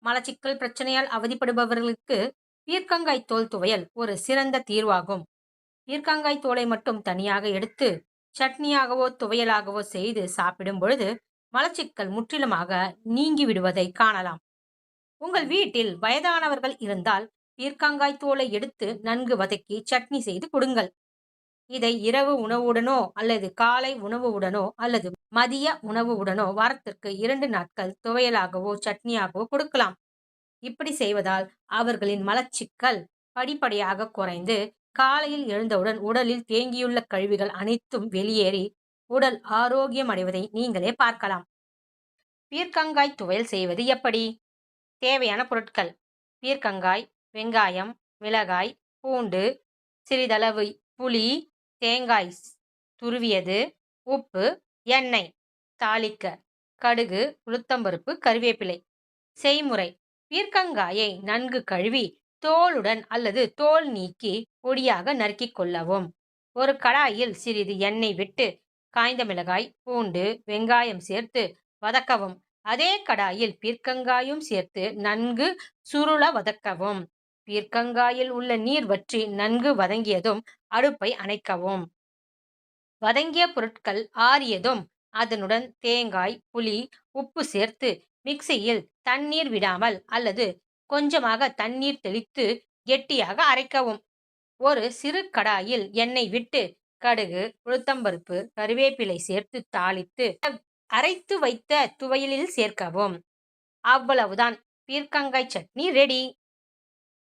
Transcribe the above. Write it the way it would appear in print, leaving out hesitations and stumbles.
மலச்சிக்கல் பிரச்சனையால் அவதிப்படுபவர்களுக்கு பீர்க்கங்காய் தோல் துவையல் ஒரு சிறந்த தீர்வாகும். பீர்க்கங்காய் தோலை மட்டும் தனியாக எடுத்து சட்னியாகவோ துவையலாகவோ செய்து சாப்பிடும் பொழுது மலச்சிக்கல் முற்றிலுமாக நீங்கி விடுவதை காணலாம். உங்கள் வீட்டில் வயதானவர்கள் இருந்தால் பீர்க்கங்காய் தோலை எடுத்து நன்கு வதக்கி சட்னி செய்து கொடுங்கள். இதை இரவு உணவுடனோ அல்லது காலை உணவுடனோ அல்லது மதிய உணவுடனோ வாரத்திற்கு 2 நாட்கள் துவையலாகவோ சட்னியாகவோ கொடுக்கலாம். இப்படி செய்வதால் அவர்களின் மலச்சிக்கல் படிப்படியாக குறைந்து காலையில் எழுந்தவுடன் உடலில் தேங்கியுள்ள கழிவுகள் அனைத்தும் வெளியேறி உடல் ஆரோக்கியம் அடைவதை நீங்களே பார்க்கலாம். பீர்க்கங்காய் துவையல் செய்வது எப்படி? தேவையான பொருட்கள்: பீர்க்கங்காய், வெங்காயம், மிளகாய், பூண்டு, சிறிதளவு புளி, தேங்காய் துருவியது, உப்பு, எண்ணெய். தாளிக்க: கடுகு, உளுத்தம்பருப்பு, கறிவேப்பிலை. செய்முறை: பீர்க்கங்காயை நன்கு கழுவி தோலுடன் அல்லது தோல் நீக்கி பொடியாக நறுக்கிக் கொள்ளவும். ஒரு கடாயில் சிறிது எண்ணெய் விட்டு காய்ந்த மிளகாய், பூண்டு, வெங்காயம் சேர்த்து வதக்கவும். அதே கடாயில் பீர்க்கங்காயும் சேர்த்து நன்கு சுருள வதக்கவும். பீர்க்கங்காயில் உள்ள நீர் வற்றி நன்கு வதங்கியதும் அடுப்பை அணைக்கவும். வதங்கிய பொருட்கள் ஆறியதும் அதனுடன் தேங்காய், புளி, உப்பு சேர்த்து மிக்சியில் தண்ணீர் விடாமல் அல்லது கொஞ்சமாக தண்ணீர் தெளித்து கெட்டியாக அரைக்கவும். ஒரு சிறு கடாயில் எண்ணெய் விட்டு கடுகு, உளுத்தம்பருப்பு, கறிவேப்பிலை சேர்த்து தாளித்து அரைத்து வைத்த துவையலில் சேர்க்கவும். அவ்வளவுதான், பீர்க்கங்காய் சட்னி ரெடி.